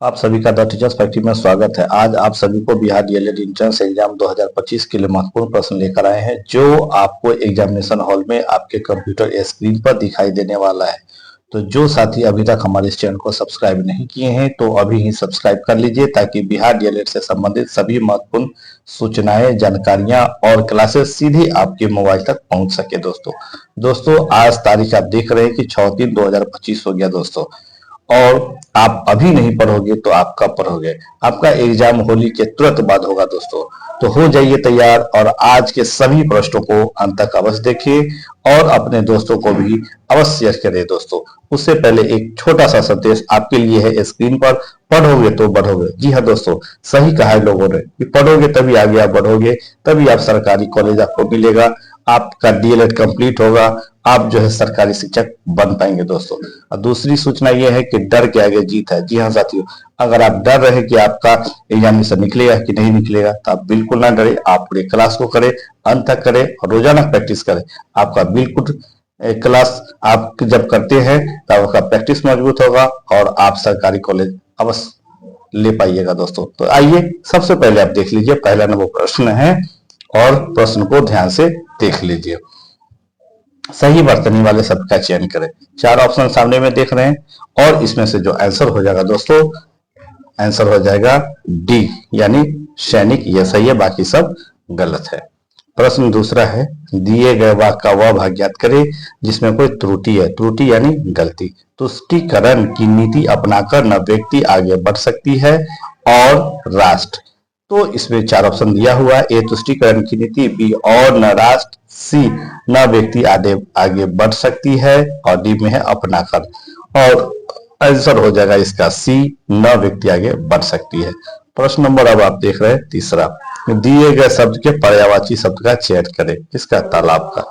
आप सभी का द टीचर्स फैक्ट्री में स्वागत है। आज आप सभी को बिहार डीएलएड एंट्रेंस एग्जाम 2025 के लिए महत्वपूर्ण प्रश्न लेकर आए हैं, जो आपको एग्जामिनेशन हॉल में आपके कंप्यूटर स्क्रीन पर दिखाई देने वाला है। तो जो साथी अभी तक हमारे इस चैनल को सब्सक्राइब नहीं किए हैं तो अभी ही सब्सक्राइब कर लीजिए, ताकि बिहार डीएलएड से संबंधित सभी महत्वपूर्ण सूचनाएं, जानकारियां और क्लासेस सीधे आपके मोबाइल तक पहुंच सके। दोस्तों आज तारीख आप देख रहे हैं कि 6/3/2025 हो गया दोस्तों, और आप अभी नहीं पढ़ोगे तो आप कब पढ़ोगे? आपका एग्जाम होली के तुरंत बाद होगा दोस्तों। तो हो जाइए तैयार और आज के सभी प्रश्नों को अंत तक अवश्य देखिए और अपने दोस्तों को भी अवश्य शेयर करें दोस्तों। उससे पहले एक छोटा सा संदेश आपके लिए है स्क्रीन पर, पढ़ोगे तो बढ़ोगे। जी हाँ दोस्तों, सही कहा है लोगों ने कि पढ़ोगे तभी आगे आप बढ़ोगे, तभी आप सरकारी कॉलेज आपको मिलेगा, आपका डीएलएड कंप्लीट होगा, आप जो है सरकारी शिक्षक बन पाएंगे दोस्तों। और दूसरी सूचना यह है कि डर के आगे जीत है। जी हाँ साथियों, अगर आप डर रहे कि आपका एग्जामिनेशन निकलेगा कि नहीं निकलेगा तो आप बिल्कुल ना डरे। आप पूरे क्लास को करें, अंत तक करें और रोजाना प्रैक्टिस करें। आपका बिल्कुल क्लास आप जब करते हैं तब आपका प्रैक्टिस मजबूत होगा और आप सरकारी कॉलेज अवश्य ले पाइएगा दोस्तों। तो आइए सबसे पहले आप देख लीजिए, पहला नंबर प्रश्न है और प्रश्न को ध्यान से देख लीजिए। सही वर्तनी वाले शब्द का चयन करें। 4 ऑप्शन सामने में देख रहे हैं और इसमें से जो आंसर हो जाएगा दोस्तों, आंसर हो जाएगा डी यानी सैनिक। यह सही है, बाकी सब गलत है। प्रश्न दूसरा है, दिए गए वाक्य का वह भाग ज्ञात करें जिसमें कोई त्रुटि है। त्रुटि यानी गलती। तुष्टीकरण की नीति अपनाकर न व्यक्ति आगे बढ़ सकती है और राष्ट्र। तो इसमें 4 ऑप्शन दिया हुआ है। ए तुष्टीकरण की नीति, बी और न राष्ट्र, सी न व्यक्ति आगे बढ़ सकती है और डी में है अपनाकर। और आंसर हो जाएगा इसका सी, न व्यक्ति आगे बढ़ सकती है। प्रश्न नंबर अब आप देख रहे हैं तीसरा, दिए गए शब्द के पर्यायवाची शब्द का चयन करें। किसका? तालाब का।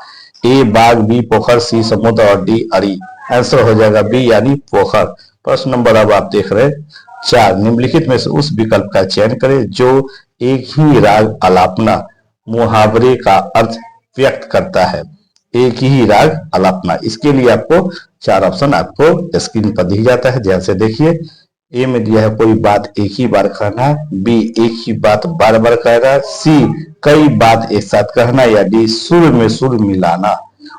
ए बाग, बी पोखर, सी समुद्र और डी अरी। आंसर हो जाएगा बी यानी पोखर। प्रश्न नंबर अब आप देख रहे हैं 4, निम्नलिखित में से उस विकल्प का चयन करें जो एक ही राग आलापना मुहावरे का अर्थ व्यक्त करता है। एक ही राग आलापना, इसके लिए आपको 4 ऑप्शन आपको स्क्रीन पर दिख जाता है, ध्यान से देखिए। ए में दिया है कोई बात एक ही बार कहना, बी एक ही बात बार बार कहना, सी कई बात एक साथ कहना या डी सुर में सुर मिलाना।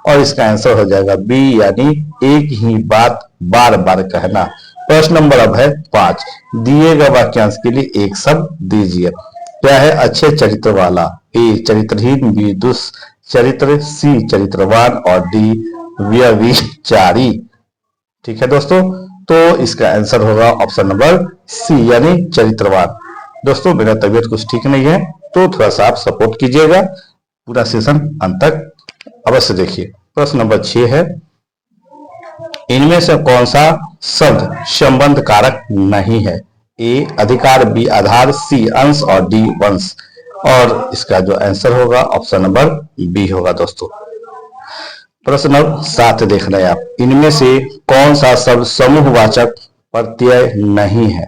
और इसका आंसर हो जाएगा बी यानी एक ही बात बार बार कहना। प्रश्न नंबर अब है 5, दिए गए वाक्यांश के लिए एक शब्द दीजिए। क्या है? अच्छे चरित्र वाला। ए चरित्रहीन, बी दुष्चरित्र, सी चरित्रवान और डी व्यभिचारी। ठीक है दोस्तों, तो इसका आंसर होगा ऑप्शन नंबर सी यानी चरित्रवान। दोस्तों मेरा तबीयत कुछ ठीक नहीं है तो थोड़ा सा आप सपोर्ट कीजिएगा, पूरा सेशन अंत तक अवश्य देखिए। प्रश्न नंबर 6 है, इनमें से कौन सा शब्द संबंध कारक नहीं है? ए अधिकार, बी आधार, सी अंश और डी वंश। और इसका जो आंसर होगा ऑप्शन नंबर बी होगा दोस्तों। प्रश्न नंबर 7 देख रहे हैं आप, इनमें से कौन सा शब्द समूहवाचक प्रत्यय नहीं है?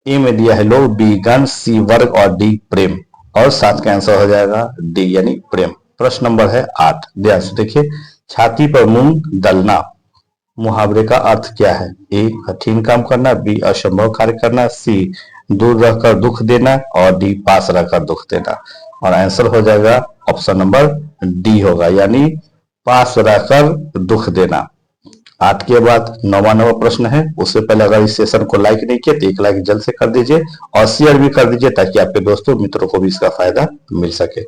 ए में दिया है लोग, बी गण, सी वर्ग और डी प्रेम। और 7 का आंसर हो जाएगा डी यानी प्रेम। प्रश्न नंबर है 8, ध्यान से देखिए। छाती पर मूंग दलना मुहावरे का अर्थ क्या है? ए कठिन काम करना, बी असंभव कार्य करना, सी दूर रहकर दुख देना और डी पास रहकर दुख देना। और आंसर हो जाएगा ऑप्शन नंबर डी होगा यानी पास रहकर दुख देना। 8 के बाद 9वां नंबर प्रश्न है। उससे पहले अगर इस सेशन को लाइक नहीं किया तो एक लाइक जल्द से कर दीजिए और शेयर भी कर दीजिए, ताकि आपके दोस्तों मित्रों को भी इसका फायदा मिल सके।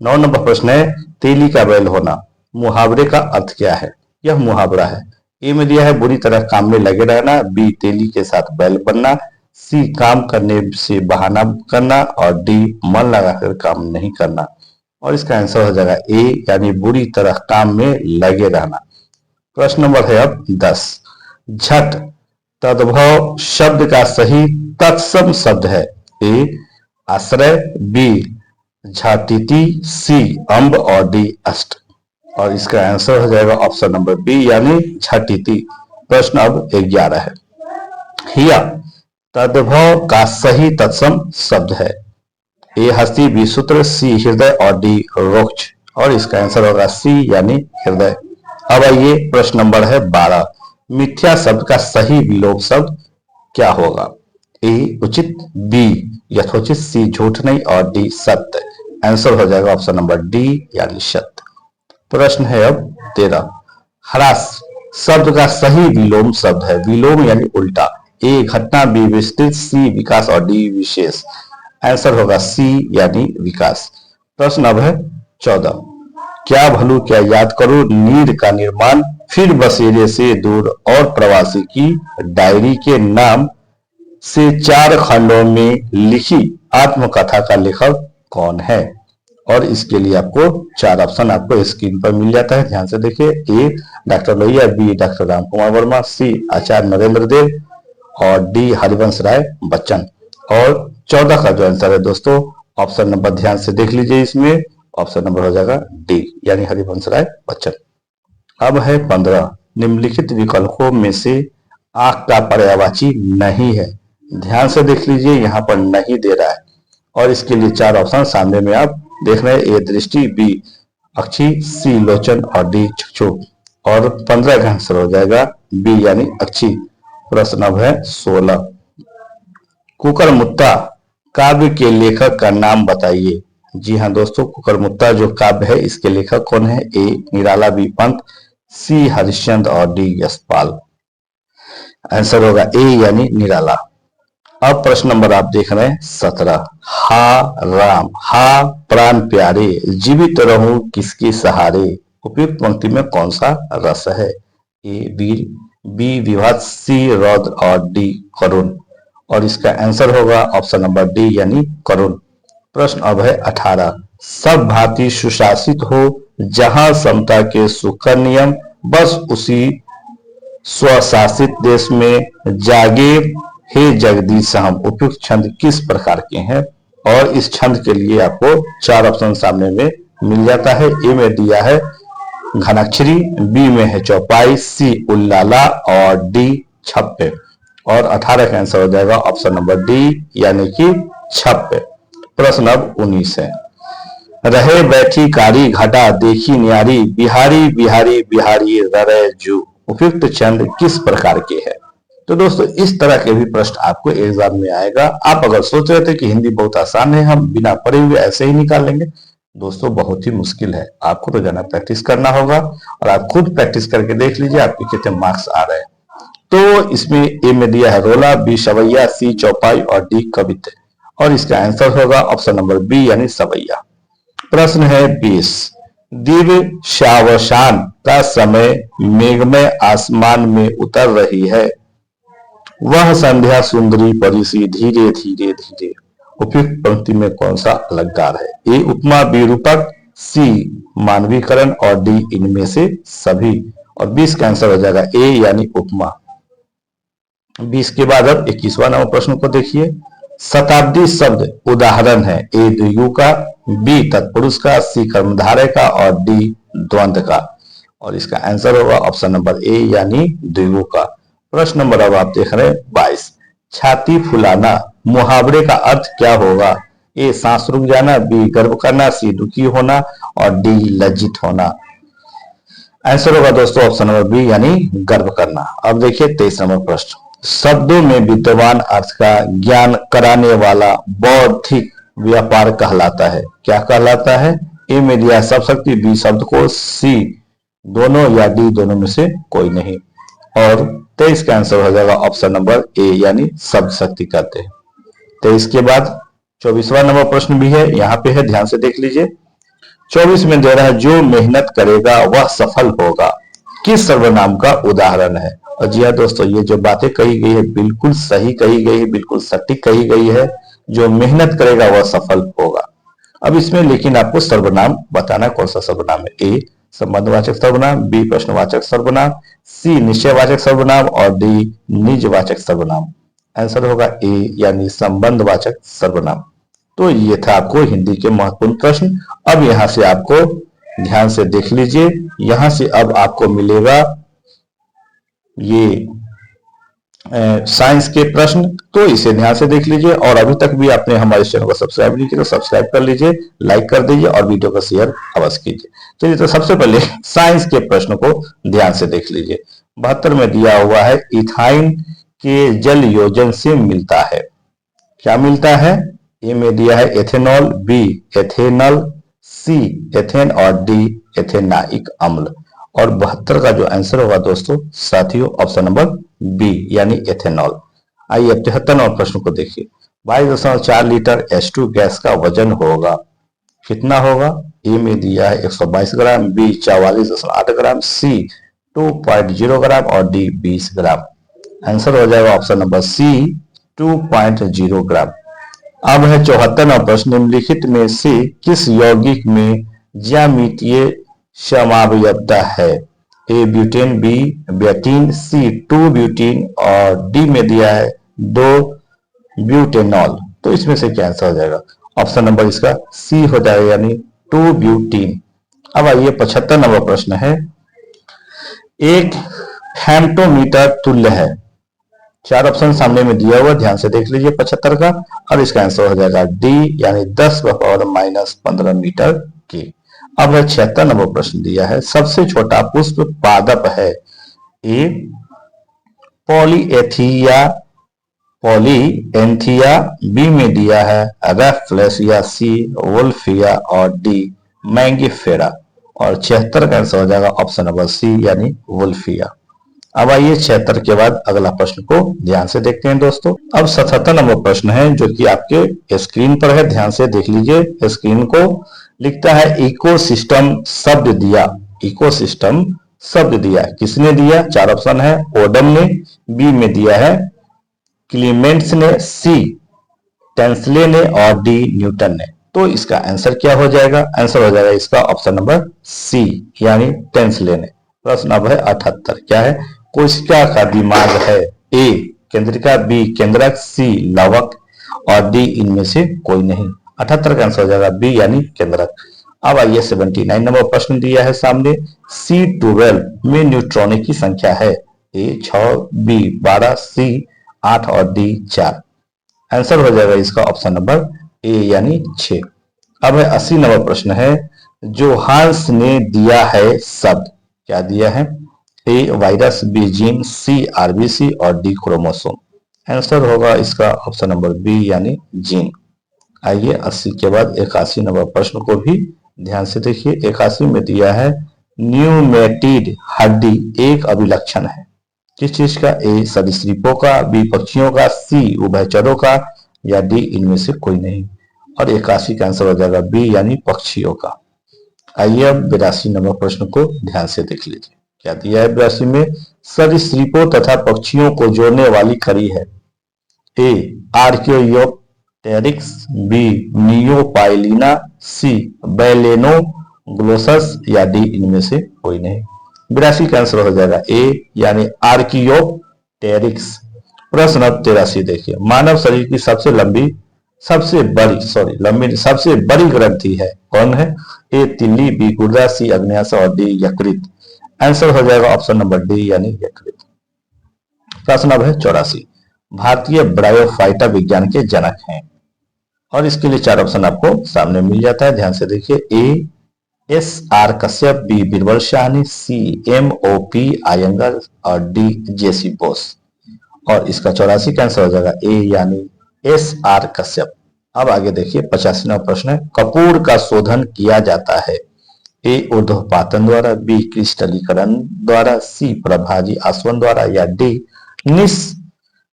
9 नंबर प्रश्न है, तेली का बैल होना मुहावरे का अर्थ क्या है? यह मुहावरा है। ए में दिया है बुरी तरह काम में लगे रहना, बी तेली के साथ बैल बनना, सी काम करने से बहाना करना और डी मन लगाकर काम नहीं करना। और इसका आंसर हो जाएगा ए यानी बुरी तरह काम में लगे रहना। प्रश्न नंबर है अब 10, झट तद्भव शब्द का सही तत्सम शब्द है। ए आश्रय, बी झटिति, सी अम्ब और डी अष्ट। और इसका आंसर हो जाएगा ऑप्शन नंबर बी यानी झटिति। प्रश्न अब 11 है, हिया तद्भव का सही तत्सम शब्द है। ए हस्ती, बी सूत्र, सी हृदय और डी रोक्ष। और इसका आंसर होगा सी यानी हृदय। अब आइए प्रश्न नंबर है 12, मिथ्या शब्द का सही विलोप शब्द क्या होगा? ए उचित, बी यथोचित, सी झूठ नहीं और डी सत्य। आंसर हो जाएगा ऑप्शन नंबर डी यानी सत्य। प्रश्न है अब 13। ह्रास शब्द का सही विलोम शब्द है। विलोम यानी उल्टा। ए घटना, बी विस्तृत, सी विकास और डी विशेष। आंसर होगा सी यानी विकास। प्रश्न अब है 14। क्या भलू क्या याद करो, नीर का निर्माण, फिर बसेरे से दूर और प्रवासी की डायरी के नाम से 4 खंडों में लिखी आत्मकथा का लेखक कौन है। और इसके लिए आपको 4 ऑप्शन आपको स्क्रीन पर मिल जाता है, ध्यान से देखिए। A doctor Lohia, B doctor Ram Kumar Verma, C Acharya Narendra Dev और डी हरिवंश राय बच्चन। और 14 का जो आंसर है दोस्तों, ऑप्शन नंबर ध्यान से देख लीजिए, इसमें ऑप्शन नंबर हो जाएगा डी यानी हरिवंश राय बच्चन। अब है 15। निम्नलिखित विकल्पों में से आंख का पर्यायवाची नहीं है। ध्यान से देख लीजिए, यहाँ पर नहीं दे रहा है और इसके लिए 4 ऑप्शन सामने में आप देख रहे हैं। ए दृष्टि, बी अक्षी, सी लोचन और डी चक्षु। और 15 का आंसर हो जाएगा बी यानी अक्षी। प्रश्न अब है 16। कुकरमुत्ता काव्य के लेखक का नाम बताइए। जी हाँ दोस्तों, कुकरमुत्ता जो काव्य है इसके लेखक कौन है। ए निराला, बी पंत, सी हरिश्चंद्र और डी यशपाल। आंसर होगा ए यानी निराला। अब प्रश्न नंबर आप देख रहे हैं 17। हा राम, हा प्राण प्यारे, जीवित रहूं किसके सहारे। उपयुक्त पंक्ति में कौन सा रस है। ए वीर, बी विवाद, सी रौद्र और डी करुण। और इसका आंसर होगा ऑप्शन नंबर डी यानी करुण। प्रश्न अब है 18। सब भांति सुशासित हो, जहां समता के सुख का नियम, बस उसी स्वशासित देश में जागे हे जगदीश हम। उपयुक्त छंद किस प्रकार के हैं। और इस छंद के लिए आपको 4 ऑप्शन सामने में मिल जाता है। ए में दिया है घनाक्षरी, बी में है चौपाई, सी उल्लाला और डी छप्पे। और 18 का आंसर हो जाएगा ऑप्शन नंबर डी यानी कि छप्पे। प्रश्न अब 19 है। रहे बैठी कारी घटा, देखी न्यारी, बिहारी बिहारी बिहारी ररे जू। उपयुक्त छंद किस प्रकार के हैं। तो दोस्तों इस तरह के भी प्रश्न आपको एग्जाम में आएगा। आप अगर सोच रहे थे कि हिंदी बहुत आसान है, हम बिना पढ़े हुए ऐसे ही निकाल लेंगे, दोस्तों बहुत ही मुश्किल है। आपको रोजाना प्रैक्टिस करना होगा और आप खुद प्रैक्टिस करके देख लीजिए आपके कितने मार्क्स आ रहे हैं। तो इसमें ए में दिया है रोला, बी सवैया, सी चौपाई और डी कवित्त। और इसका आंसर होगा ऑप्शन नंबर बी यानी सवैया। प्रश्न है 20। दिव्य श्यावसान का समय मेघमय आसमान में उतर रही है, वह संध्या सुंदरी परिसी धीरे धीरे धीरे। उपयुक्त पंक्ति में कौन सा अलंकार है। ए उपमा, बी रूपक, सी मानवीकरण और डी इनमें से सभी। और 20 का आंसर हो जाएगा ए यानी उपमा। 20 के बाद अब 21वां नंबर प्रश्न को देखिए। शताब्दी शब्द उदाहरण है। ए द्विगु का, बी तत्पुरुष का, सी कर्मधारय का और डी द्वंद्व का। और इसका आंसर होगा ऑप्शन नंबर ए यानी द्विगु का। प्रश्न नंबर अब आप देख रहे हैं 22। छाती फुलाना मुहावरे का अर्थ क्या होगा। ए सांस रुक जाना, बी गर्व करना, सी दुखी होना और डी लज्जित होना। आंसर होगा दोस्तों ऑप्शन नंबर बी यानी गर्व करना। अब देखिए 23 नंबर प्रश्न। शब्दों में विद्यमान अर्थ का ज्ञान कराने वाला बौद्धिक व्यापार कहलाता है। क्या कहलाता है। ए में दिया सब शक्ति, बी शब्द को, सी दोनों या डी दोनों में से कोई नहीं। और 23 का आंसर हो जाएगा ऑप्शन नंबर ए यानी शब्द शक्ति कहते हैं। 23 के बाद 24वां नंबर प्रश्न भी है, यहाँ पे है, ध्यान से देख लीजिए। 24 में दे रहा है जो मेहनत करेगा वह सफल होगा, किस सर्वनाम का उदाहरण है। और जी हाँ दोस्तों, ये जो बातें कही गई है बिल्कुल सही कही गई है, बिल्कुल सटीक कही गई है। जो मेहनत करेगा वह सफल होगा। अब इसमें लेकिन आपको सर्वनाम बताना कौन सा सर्वनाम है। ए संबंधवाचक सर्वनाम, बी प्रश्नवाचक सर्वनाम, सी निश्चयवाचक सर्वनाम और डी निजवाचक सर्वनाम। आंसर होगा ए यानी संबंधवाचक सर्वनाम। तो ये था आपको हिंदी के महत्वपूर्ण प्रश्न। अब यहां से आपको ध्यान से देख लीजिए, यहां से अब आपको मिलेगा ये साइंस के प्रश्न, तो इसे ध्यान से देख लीजिए। और अभी तक भी आपने हमारे चैनल को सब्सक्राइब नहीं किया तो सब्सक्राइब कर लीजिए, लाइक कर दीजिए और वीडियो को शेयर अवश्य कीजिए। चलिए तो सबसे पहले साइंस के प्रश्न को ध्यान से देख लीजिए। 72 में दिया हुआ है इथाइन के जल योजन से मिलता है? क्या मिलता है? ए में दिया है एथेनॉल, बी एथेनल, सी एथेन और डी एथेनाइक अम्ल। और 72 का जो आंसर होगा दोस्तों साथियों ऑप्शन नंबर बी यानी एथेनॉल। आइए अब 73 नंबर प्रश्न को देखिए। 22.4 लीटर H2 गैस का वजन होगा, कितना होगा? ए में दिया है 122 ग्राम, बी 44.8 ग्राम, सी 2.0 ग्राम और डी 20 ग्राम। आंसर हो जाएगा ऑप्शन नंबर सी 2.0 ग्राम। अब है 74 नंबर प्रश्न। निम्नलिखित में से किस यौगिक में ज्यामितीय समवायता है? ए ब्यूटेन, बी ब्यूटीन, सी 2 ब्यूटीन और डी में दिया है 2 ब्यूटेनॉल। तो इसमें से क्या आंसर हो जाएगा? ऑप्शन नंबर इसका सी हो जाएगा यानी 2 ब्यूटीन। अब आइए 75 नंबर प्रश्न है। एक फेम्टोमीटर तुल्य है, 4 ऑप्शन सामने में दिया हुआ, ध्यान से देख लीजिए 75 का, और इसका आंसर हो जाएगा डी यानी 10⁻⁻15 मीटर की। अब है 76 नंबर प्रश्न दिया है। सबसे छोटा पुष्प पादप है? ए पॉलीएथिया पॉलीएंथिया, बी में दिया है रेफ्लेसिया, सी वुल्फिया और डी मैंगिफेरा। और 76 का आंसर हो जाएगा ऑप्शन नंबर सी यानी वुल्फिया। अब आइए 76 के बाद अगला प्रश्न को ध्यान से देखते हैं दोस्तों। अब 77 नंबर प्रश्न है जो कि आपके स्क्रीन पर है, ध्यान से देख लीजिए स्क्रीन को। लिखता है इकोसिस्टम शब्द दिया, इकोसिस्टम शब्द दिया किसने दिया? 4 ऑप्शन है, ओडम ने, बी में दिया है क्लीमेंट्स ने, सी टेंसले ने और डी न्यूटन ने। तो इसका आंसर क्या हो जाएगा? आंसर हो जाएगा इसका ऑप्शन नंबर सी यानी टेंसले ने। प्रश्न अब है 78। क्या है? कोशिका का दिमाग है? ए केंद्रिका, बी केंद्रक, सी लवक और डी इनमें से कोई नहीं। 78 का आंसर हो जाएगा बी यानी केंद्रक। अब आइए 79 नंबर प्रश्न दिया है सामने। C12 में न्यूट्रॉन की संख्या है? ए 6, बी 12, सी 8 और डी 4। आंसर हो जाएगा इसका ऑप्शन नंबर ए यानी 6। अब है 80 नंबर प्रश्न है। जोहान्स ने दिया है शब्द, क्या दिया है? ए वायरस, बी जीन, सी आरबीसी और डी क्रोमोसोम। आंसर होगा इसका ऑप्शन नंबर बी यानी जीन। आइए 80 के बाद 81 नंबर प्रश्न को भी ध्यान से देखिए। 81 में दिया है न्यूमेटिड हड्डी एक अभिलक्षण है, किस चीज का? ए सरीसृपों का, बी पक्षियों का, सी उभयचरों का या डी इनमें से कोई नहीं। और 81 का आंसर हो जाएगा बी यानी पक्षियों का। आइए अब 82 नंबर प्रश्न को ध्यान से देख लीजिए। क्या दिया है 82 में? सरीसृपों तथा पक्षियों को जोड़ने वाली खड़ी है? ए आर्कियोप्टेरिक्स, बी नियोपाइलिना, सी बैलेनोग्लोसस या डी इनमें से कोई नहीं। 82 का आंसर हो जाएगा ए यानी आर्कियोप्टेरिक्स। प्रश्न अब 83 देखिए। मानव शरीर की सबसे बड़ी ग्रंथि है, कौन है? ए तिल्ली, बी गुर्दा, सी अग्न्याशय और डी यकृत। आंसर हो जाएगा ऑप्शन नंबर डी यानी यकृत। प्रश्न अब है 84। भारतीय ब्रायोफाइटा विज्ञान के जनक हैं और इसके लिए 4 ऑप्शन आपको सामने मिल जाता है, ध्यान से देखिए। ए S.R. कश्यप, बी बीरबल साहनी, सी M.O.P. आयंगर और डी जेसी बोस। और इसका 84 का आंसर हो जाएगा ए यानी S.R. कश्यप। अब आगे देखिए 85वां प्रश्न है। कपूर का शोधन किया जाता है? ए ऊर्ध्वपातन द्वारा, बी क्रिस्टलीकरण द्वारा, सी प्रभाजी आसवन द्वारा या डी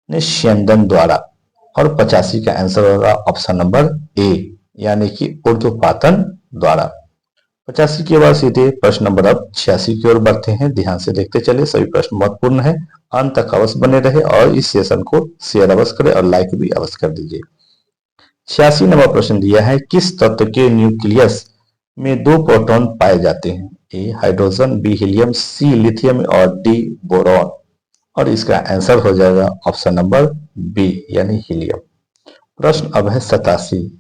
निस्यंदन द्वारा। और 85 का आंसर होगा ऑप्शन नंबर ए यानी कि ऊर्ध्वपातन द्वारा। 85 के बाद सीधे प्रश्न नंबर अब 86 की ओर बढ़ते हैं, ध्यान से देखते चले। सभी प्रश्न महत्वपूर्ण है, अंत तक अवश्य बने रहे और इस सेशन को शेयर अवश्य करें और लाइक भी अवश्य कर दीजिए। 86 नंबर प्रश्न दिया है। किस तत्व के न्यूक्लियस में 2 प्रोटॉन पाए जाते हैं? ए हाइड्रोजन, बी हीलियम, सी लिथियम और डी बोरॉन। और इसका आंसर हो जाएगा ऑप्शन नंबर बी यानी हीलियम। प्रश्न अब है 87।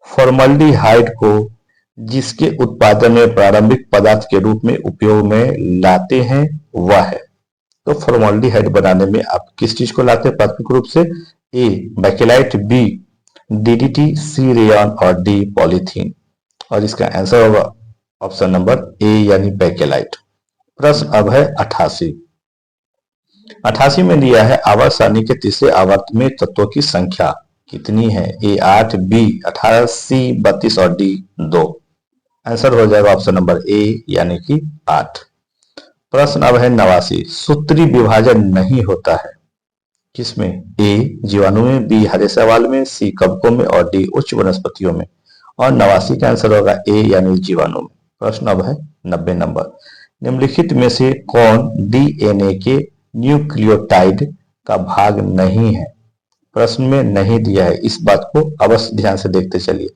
फॉर्मल्डिहाइड को जिसके उत्पादन में प्रारंभिक पदार्थ के रूप में उपयोग में लाते हैं वह है? तो फॉर्मल्डिहाइड बनाने में आप किस चीज को लाते हैं प्राथमिक रूप से? ए बैकेलाइट, बी डीडीटी, सी रेयन और डी पॉलीथीन। और इसका आंसर होगा ऑप्शन नंबर ए यानी बैकेलाइट। प्रश्न अब है 88। 88 में दिया है आवर्त सारणी के तीसरे आवर्त में तत्वों की संख्या कितनी है? ए 8, बी 18, सी 32 और डी 2। आंसर हो जाएगा ऑप्शन नंबर ए यानी कि 8। प्रश्न अब है 89। सूत्री विभाजन नहीं होता है किसमें? ए जीवाणु में, बी हरे शैवाल में, सी कवकों में और डी उच्च वनस्पतियों में। और 89 का आंसर होगा ए यानी जीवाणु में। प्रश्न अब है 90 नंबर। निम्नलिखित में से कौन डीएनए के न्यूक्लियोटाइड का भाग नहीं है? प्रश्न में नहीं दिया है, इस बात को अवश्य ध्यान से देखते चलिए।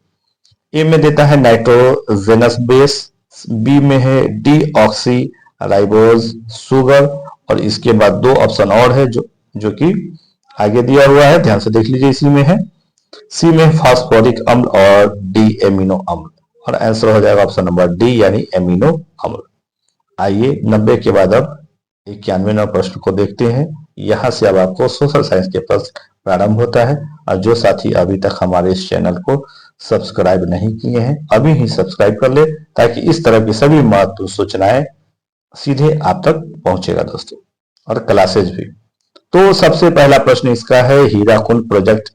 ए में देता है नाइट्रोजेनस बेस, बी में है डी ऑक्सी राइबोज शुगर, और इसके बाद दो ऑप्शन और है जो कि आगे दिया हुआ है, ध्यान से देख लीजिए। इसी में है सी में फास्फोरिक अम्ल और डी एमिनो अम्ल, और आंसर हो जाएगा ऑप्शन नंबर डी यानी एमिनो अम्ल। आइए 90 के बाद अब 91वें प्रश्न को देखते हैं। यहां से अब आपको सोशल साइंस के प्रश्न प्रारंभ होता है, और जो साथी अभी तक हमारे इस चैनल को सब्सक्राइब नहीं किए हैं अभी ही सब्सक्राइब कर ले, ताकि इस तरह की सभी महत्वपूर्ण सूचनाएं सीधे आप तक पहुंचेगा दोस्तों, और क्लासेज भी। तो सबसे पहला प्रश्न इसका है, हीराकुंड प्रोजेक्ट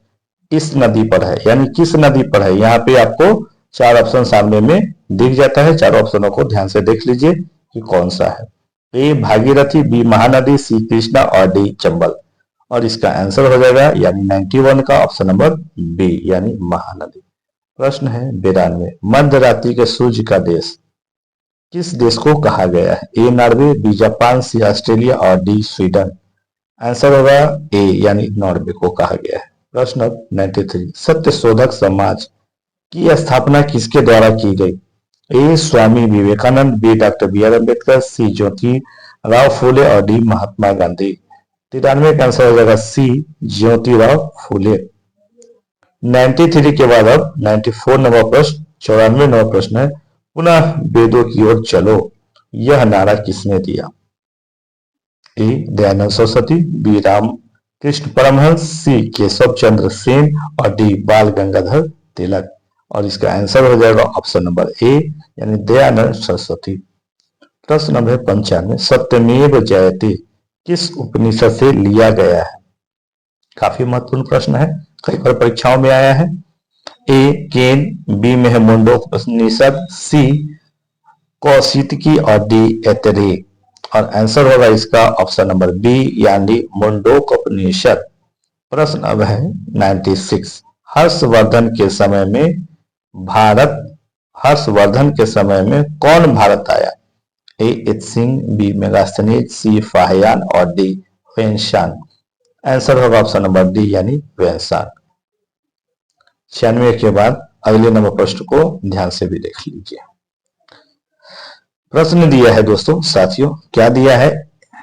इस नदी पर है, यानी किस नदी पर है? यहाँ पे आपको 4 ऑप्शन सामने में दिख जाता है, चारों ऑप्शनों को ध्यान से देख लीजिए कि कौन सा है। ए भागीरथी, बी महानदी, सी कृष्णा और डी चंबल। और इसका आंसर हो जाएगा यानी 91 का ऑप्शन नंबर बी यानी महानदी। प्रश्न है 92। मध्य रात्रि के सूर्य का देश किस देश को कहा गया है? A Norway, B Japan, C Australia और डी स्वीडन। आंसर होगा ए यानी नॉर्वे को कहा गया है। प्रश्न 93। सत्य शोधक समाज की स्थापना किसके द्वारा की गई? A Swami Vivekananda, B doctor B R Ambedkar, C Jyotirao Phule और डी महात्मा गांधी। 93 का आंसर हो जाएगा सी ज्योतिराव फूले। 93 के बाद अब 94 नंबर प्रश्न, 94 नंबर प्रश्न है, पुनः वेदों की ओर चलो, यह नारा किसने दिया? ए दयानंद सरस्वती, बी राम कृष्ण परमहंस, सी केशव चंद्र सेन और डी बाल गंगाधर तिलक। और इसका आंसर हो जाएगा ऑप्शन नंबर ए यानी दयानंद सरस्वती। प्रश्न नंबर 95। सत्यमेव जयते किस उपनिषद से लिया गया है? काफी महत्वपूर्ण प्रश्न है, कई बार परीक्षाओं में आया है। ए केन, बी में है मुंडकोपनिषद, सी कौशितकी और डी ऐतरेय। और आंसर होगा इसका ऑप्शन नंबर बी यानी मुंडकोपनिषद। प्रश्न अब है 96। हर्षवर्धन के समय में कौन भारत आया? ए इत्सिंग, बी मेगास्थनीज, सी फाहियान और डी वेंशान। आंसर होगा ऑप्शन नंबर डी यानी वेंशान। 96 के बाद अगले नंबर प्रश्न को ध्यान से भी देख लीजिए। प्रश्न दिया है दोस्तों साथियों, क्या दिया है?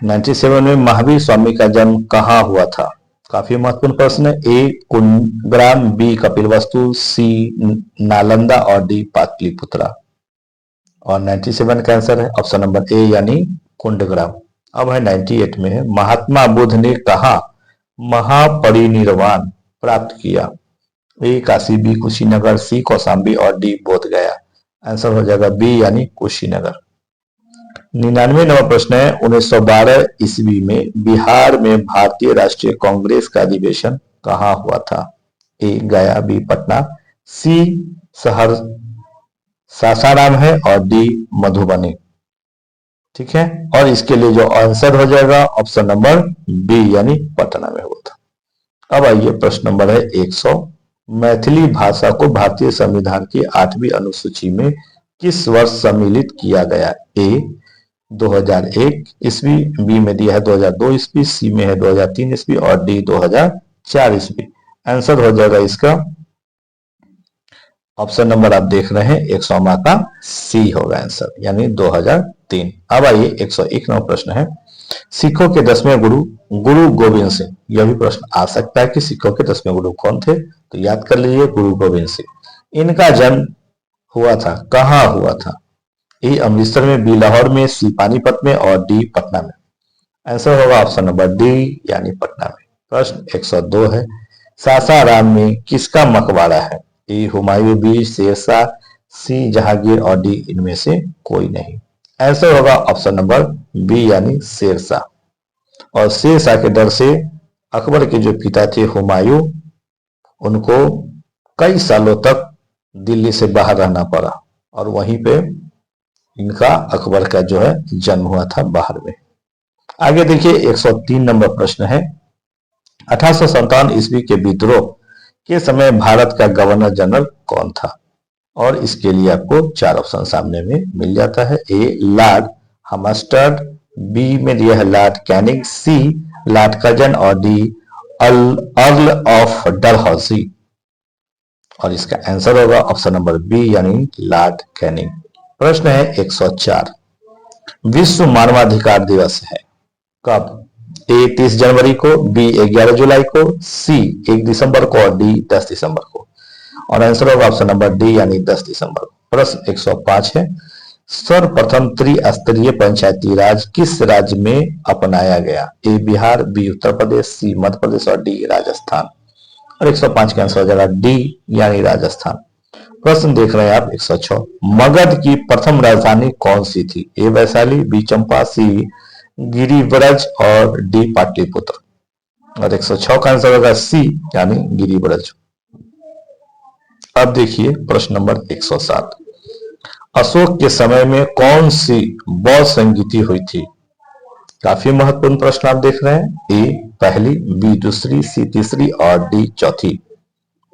97 में महावीर स्वामी का जन्म कहाँ हुआ था? काफी महत्वपूर्ण प्रश्न है। ए कुंडग्राम, बी कपिलवस्तु, सी नालंदा और डी पाटलिपुत्रा। और 97 का आंसर है ऑप्शन नंबर ए यानी कुंडग्राम। अब है 98 में है, महात्मा बुद्ध ने कहा महापरिनिर्वाण प्राप्त किया? ए काशी, बी कुशीनगर, सी कौशाम्बी और डी बोधगया। आंसर हो जाएगा बी यानी कुशीनगर। 99 नंबर प्रश्न है, 1912 ईस्वी में बिहार में भारतीय राष्ट्रीय कांग्रेस का अधिवेशन कहाँ हुआ था? ए गया, बी पटना, सी शहर सासाराम है और डी मधुबनी। ठीक है, और इसके लिए जो आंसर हो जाएगा ऑप्शन नंबर बी यानी पटना में हुआ था। अब आइए प्रश्न नंबर है 100। मैथिली भाषा को भारतीय संविधान की 8वीं अनुसूची में किस वर्ष सम्मिलित किया गया? ए 2001 ईस्वी, बी में दिया है 2002 ईस्वी, सी में है 2003 ईस्वी और डी 2004 ईस्वी। आंसर हो जाएगा इसका ऑप्शन नंबर आप देख रहे हैं 100 का सी होगा आंसर यानी 2003। अब आइए 101 नंबर प्रश्न है, सिखों के 10वें गुरु गुरु गोविंद सिंह। यह भी प्रश्न आ सकता है कि सिखों के 10वें गुरु कौन थे, तो याद कर लीजिए गुरु गोविंद सिंह। इनका जन्म हुआ था, कहाँ हुआ था? ए अमृतसर में, बी लाहौर में, सी पानीपत में और डी पटना में। आंसर होगा ऑप्शन नंबर डी यानी पटना में। प्रश्न 102 है, सासाराम में किसका मकबरा है? ए हुमायूं, बी शेरशाह, सी जहांगीर और डी इनमें से कोई नहीं। आंसर होगा ऑप्शन नंबर बी यानी शेरशाह। और शेर शाह के डर से अकबर के जो पिता थे हुमायूं, उनको कई सालों तक दिल्ली से बाहर रहना पड़ा और वहीं पे इनका अकबर का जो है जन्म हुआ था बाहर में। आगे देखिए 103 नंबर प्रश्न है, 1857 ईस्वी के विद्रोह के समय भारत का गवर्नर जनरल कौन था? और इसके लिए आपको चार ऑप्शन सामने में मिल जाता है। ए लॉर्ड हमस्टर्ड, बी में दिया है लॉर्ड कैनिंग, सी लॉर्ड कर्जन और डी अर्ल ऑफ डलहौसी। और इसका आंसर होगा ऑप्शन नंबर बी यानी लॉर्ड कैनिंग। प्रश्न है 104, विश्व मानवाधिकार दिवस है कब? ए 30 जनवरी को, बी 11 जुलाई को, सी 1 दिसंबर को और डी 10 दिसंबर को। और आंसर होगा ऑप्शन नंबर डी यानी 10 दिसंबर। प्रश्न 105 है, सर्वप्रथम त्रिस्तरीय पंचायती राज किस राज्य में अपनाया गया? ए बिहार, बी उत्तर प्रदेश, सी मध्य प्रदेश और डी राजस्थान। और 105 का आंसर हो जाएगा डी यानी राजस्थान। प्रश्न देख रहे हैं आप 106, मगध की प्रथम राजधानी कौन सी थी? ए वैशाली, बी चंपा, सी गिरिव्रज और डी पाटलिपुत्र। और 106 का आंसर होगा सी यानी गिरिव्रज। अब देखिए प्रश्न नंबर 107, अशोक के समय में कौन सी बौद्ध संगीति हुई थी? काफी महत्वपूर्ण प्रश्न आप देख रहे हैं। ए पहली, बी दूसरी, सी तीसरी और डी चौथी।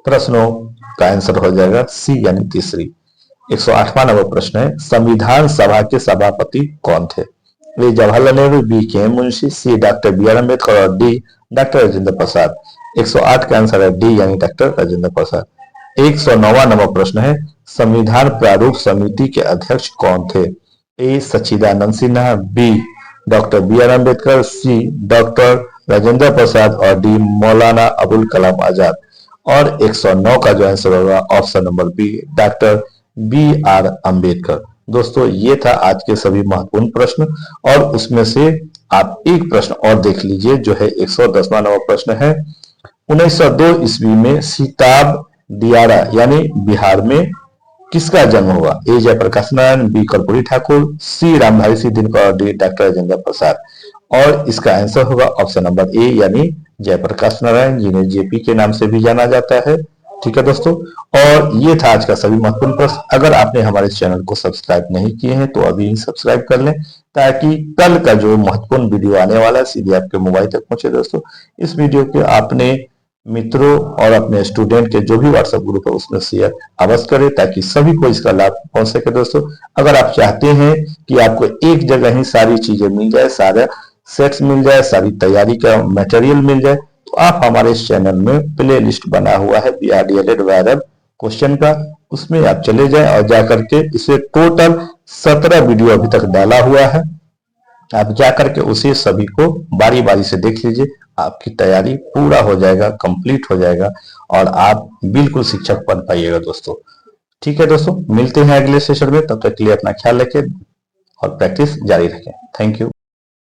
प्रश्नों का आंसर हो जाएगा सी यानी तीसरी। 108वां नंबर प्रश्न है, संविधान सभा के सभापति कौन थे? ए जवाहरलाल नेहरू, बी के मुंशी, सी डॉक्टर बी आर अम्बेडकर और डी डॉक्टर राजेंद्र प्रसाद। 108 का आंसर है डी यानी डॉक्टर राजेंद्र प्रसाद। 109वां नंबर प्रश्न है, संविधान प्रारूप समिति के अध्यक्ष कौन थे? A Sachchidananda Sinha, B doctor B R Ambedkar, C doctor Rajendra Prasad और डी मौलाना अबुल कलाम आजाद। और 109 का जो आंसर होगा option number B doctor B R Ambedkar. दोस्तों ये था आज के सभी महत्वपूर्ण प्रश्न और उसमें से आप एक प्रश्न और देख लीजिए जो है 110वां नंबर प्रश्न है, 1902 ईस्वी में सिताब दियारा यानी बिहार में किसका जन्म हुआ? ए जयप्रकाश नारायण, बी कर्पूरी ठाकुर, सी रामधारी सिंह दिनकर और डी डॉक्टर राजेंद्र प्रसाद। और इसका आंसर होगा ऑप्शन नंबर ए यानी जयप्रकाश नारायण, जिन्हें जेपी के नाम से भी जाना जाता है। ठीक है दोस्तों, और ये था आज का सभी महत्वपूर्ण प्रश्न। अगर आपने हमारे चैनल को सब्सक्राइब नहीं किए हैं तो अभी सब्सक्राइब कर लें ताकि कल का जो महत्वपूर्ण वीडियो आने वाला है सीधे आपके मोबाइल तक पहुंचे। दोस्तों इस वीडियो के आपने मित्रों और अपने स्टूडेंट के जो भी व्हाट्सएप ग्रुप है उसमें शेयर अवश्य करें ताकि सभी को इसका लाभ पहुंच सके। दोस्तों अगर आप चाहते हैं कि आपको एक जगह ही सारी चीजें मिल जाए, सारे सेट्स मिल जाए, सारी तैयारी का मटेरियल मिल जाए, तो आप हमारे इस चैनल में प्ले लिस्ट बना हुआ है BRDLED वायरल क्वेश्चन का, उसमें आप चले जाएं और जाकर के इसे टोटल 17 वीडियो अभी तक डाला हुआ है। आप जाकर के उसे सभी को बारी बारी से देख लीजिए, आपकी तैयारी पूरा हो जाएगा, कंप्लीट हो जाएगा और आप बिल्कुल शिक्षक बन पाइएगा दोस्तों। ठीक है दोस्तों, मिलते हैं अगले सेशन में, तब तक के लिए अपना ख्याल रखें और प्रैक्टिस जारी रखें। Thank you.